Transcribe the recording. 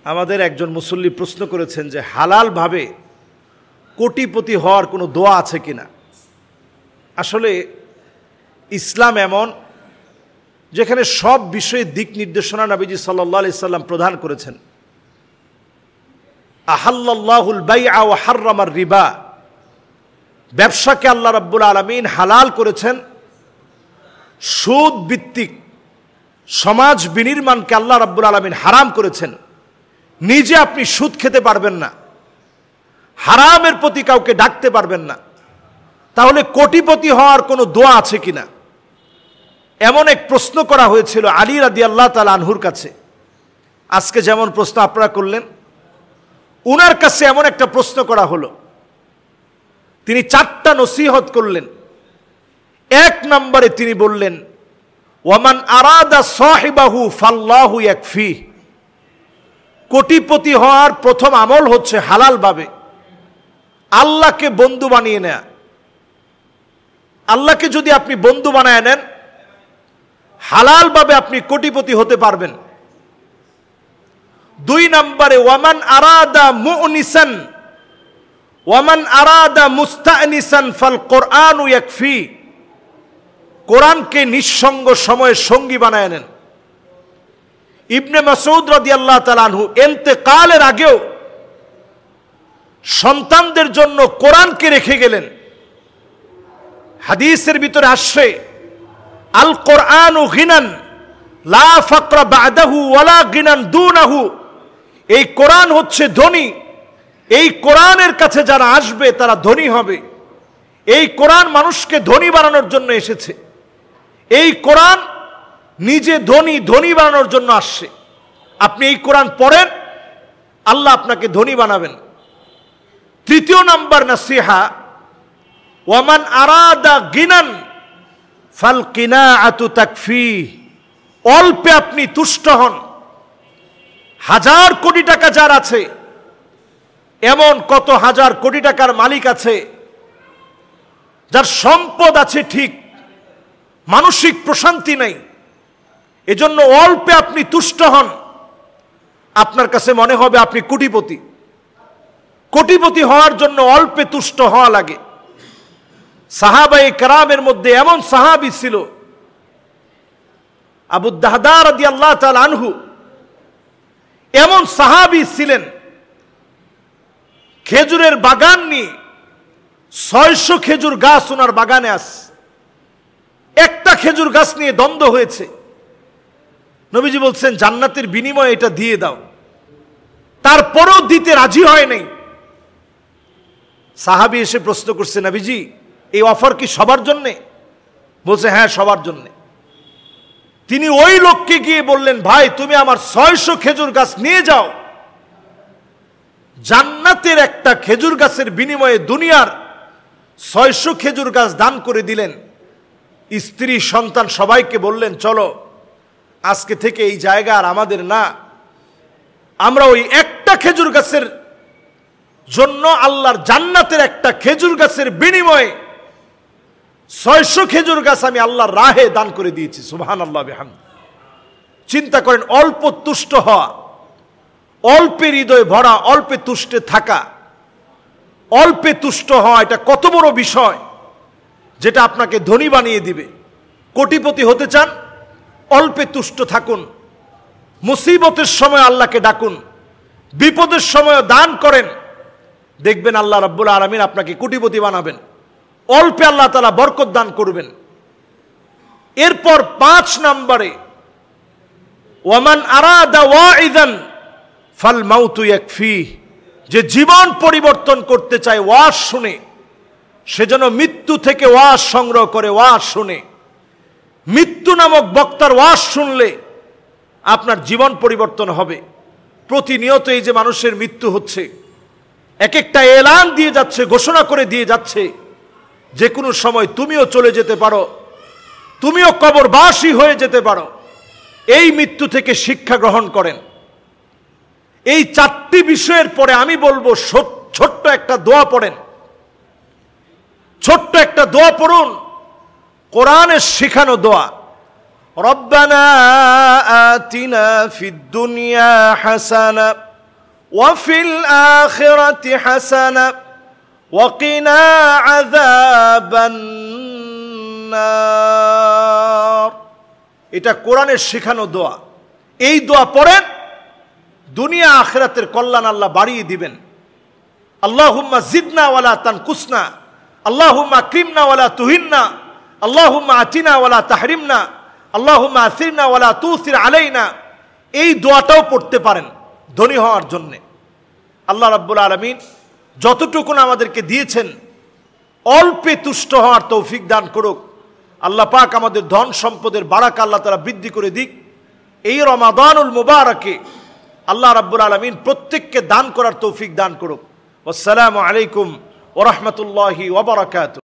আমাদের একজন মুসল্লি প্রশ্ন করেছেন যে হালালভাবে কোটিপতি হওয়ার কোনো দোয়া আছে কিনা। আসলে ইসলাম এমন যেখানে সব বিষয়ে দিক নির্দেশনা নবীজি সাল্লাল্লাহু আলাইহি সাল্লাম প্রদান করেছেন। আহাল্লাল্লাহুল বাইআ ওয়া হাররামার রিবা, ব্যবসাকে আল্লাহ রাব্বুল আলামিন হালাল করেছেন। সুদ ভিত্তিক সমাজ বিনির্মাণকে আল্লাহ রাব্বুল আলামিন হারাম করেছেন। নিজে আপনি সুদ খেতে পারবেন না, হারামের প্রতি কাউকে ডাকতে পারবেন না। তাহলে কোটিপতি হওয়ার কোনো দোয়া আছে কিনা, এমন এক প্রশ্ন করা হয়েছিল আলী রাদিয়াল্লাহু তাআলা আনহুর কাছে। আজকে যেমন প্রশ্ন আপনারা করলেন, উনার কাছে এমন একটা প্রশ্ন করা হলো। তিনি 4টা নসিহত করলেন। 1 নম্বরে তিনি বললেন, ওয়ামান আরাদা সাহিবাহু ফাল্লাহু ইয়াকফি। কোটিপতি হওয়ার প্রথম আমল হচ্ছে হালালভাবে আল্লাহকে বন্ধু বানিয়ে নেয়া। আল্লাহকে যদি আপনি বন্ধু বানায় নেন, হালালভাবে আপনি কোটিপতি হতে পারবেন। 2 নম্বরে ওয়ামান আরাদা মুনিসান ওয়ামান আরাদা মুস্তানিসান ফাল কোরআনু ইয়াকফি। কোরআনকে নিঃসঙ্গ সময়ে সঙ্গী বানায় নেন। ইবনে মাসউদ রাদিয়াল্লাহু তাআলা আনহু ইন্তেকালের আগেও সন্তানদের জন্য কোরআনকে রেখে গেলেন। হাদিসের ভিতরে আসছে, আল কোরআনু গিনান লা ফাকরা বাদাহু ওয়ালা গিনান দুনাহু। এই কোরআন হচ্ছে ধনী, এই কোরআনের কাছে যারা আসবে তারা ধনী হবে। এই কোরআন মানুষকে ধনী বানানোর জন্য এসেছে। এই কোরআন নিজে ধনী বানানোর জন্য আসছে। আপনি এই কোরআন পড়েন, আল্লাহ আপনাকে ধনী বানাবেন। 3 নম্বর নসিহা, ওয়ামান আরাদা গিনান ফাল কিনাআতু তাকফি। অল্পে আপনি তুষ্ট হন। 1000 কোটি টাকা যার আছে, এমন কত হাজার কোটি টাকার মালিক আছে যার সম্পদ আছে ঠিক, মানসিক প্রশান্তি নেই। এজন্য অল্পে আপনি তুষ্ট হন, আপনার কাছে মনে হবে আপনি কোটিপতি। কোটিপতি হওয়ার জন্য অল্পে তুষ্ট হওয়া লাগে। সাহাবায়ে কেরামের মধ্যে এমন সাহাবী ছিল, আবু দাহদা রাদিয়াল্লাহু তাআলা আনহু এমন সাহাবী ছিলেন, খেজুরের বাগান নিয়ে 600 খেজুর গাছ ওনার বাগানে আছে। একটা খেজুর গাছ নিয়ে দ্বন্দ্ব হয়েছে। নবীজি বলছেন জান্নাতের বিনিময়ে এটা দিয়ে দাও। তারপরও দিতে রাজি হয় নাই। সাহাবী এসে প্রশ্ন করছে, নবীজি এই অফার কি সবার জন্যে? বলছে হ্যাঁ সবার জন্যে। তিনি ওই লোককে গিয়ে বললেন, ভাই তুমি আমার 600 খেজুর গাছ নিয়ে যাও। জান্নাতের একটা খেজুর গাছের বিনিময়ে দুনিয়ার 600 খেজুর গাছ দান করে দিলেন। স্ত্রী সন্তান সবাইকে বললেন, চলো আজকে থেকে এই জায়গা আর আমাদের না। আমরা ওই একটা খেজুর গাছের জন্য আল্লাহর জান্নাতের একটা খেজুর গাছের বিনিময়ে 600 খেজুর গাছ আমি আল্লাহর রাহে দান করে দিয়েছি। সুবহানাল্লাহ বিহামদি। চিন্তা করেন, অল্প তুষ্ট হওয়া, অল্পে হৃদয় ভরা, অল্পে তুষ্টে থাকা, অল্পে তুষ্ট হওয়া, এটা কত বড় বিষয় যেটা আপনাকে ধনী বানিয়ে দিবে। কোটিপতি হতে চান, অল্পে তুষ্ট থাকুন। মুসিবতের সময় আল্লাহকে ডাকুন, বিপদের সময় দান করেন, দেখবেন আল্লাহ রাব্বুল আলামিন আপনাকে কোটিপতি বানাবেন। অল্পে আল্লাহ তাআলা বরকত দান করবেন। এরপর 5 নম্বরে, ওয়ামান আরাদা ওয়াইদান ফাল মাউতু ইয়াকফি। যে জীবন পরিবর্তন করতে চায় ওয়াজ শুনে, সে যেন মৃত্যু থেকে ওয়াজ সংগ্রহ করে ওয়াজ শুনে। মৃত্যু নামক বক্তার ওয়াজ শুনলে আপনার জীবন পরিবর্তন হবে। প্রতিনিয়ত এই যে মানুষের মৃত্যু হচ্ছে, এক একটা এলান দিয়ে যাচ্ছে, ঘোষণা করে দিয়ে যাচ্ছে যে কোনো সময় তুমিও চলে যেতে পারো, তুমিও কবরবাসী হয়ে যেতে পারো। এই মৃত্যু থেকে শিক্ষা গ্রহণ করেন। এই 4টি বিষয়ের পরে আমি বলবো ছোট্ট একটা দোয়া পড়েন। ছোট্ট একটা দোয়া পড়ুন, কোরআনের শেখানো দোয়া। রব্বানা আতিনা ফিদ দুনিয়া হাসানা وفي الآخرة حسنة وقنا عذاب النار। এটা কোরআনের শেখানো দোয়া। এই দোয়া পড়েন, দুনিয়া আখিরাতের কল্যাণ আল্লাহ বাড়িয়ে দিবেন। আল্লাহুম্মা জিদনা ওয়ালা তানকুসনা, আল্লাহুম্মা আকরিমনা ওয়ালা তুহিন্না, আল্লাহুম্মা আতিনা ওয়ালা তাহরিমনা, আল্লাহুম্মা আসিরনা ওয়ালা তুসির আলাইনা। এই দোয়াটাও পড়তে পারেন ধনী হওয়ার জন্য। আল্লাহ রাব্বুল আলামিন যতটুকু আমাদেরকে দিয়েছেন অল্পে তুষ্ট হওয়ার তৌফিক দান করুক। আল্লাহ পাক আমাদের ধন সম্পদের বারাকা আল্লাহ তাআলা বৃদ্ধি করে দিক। এই রমাদানুল মুবারকে আল্লাহ রাব্বুল আলামিন প্রত্যেককে দান করার তৌফিক দান করুক। আসসালামু আলাইকুম ওয়া রাহমাতুল্লাহি ওয়া বারাকাতুহু।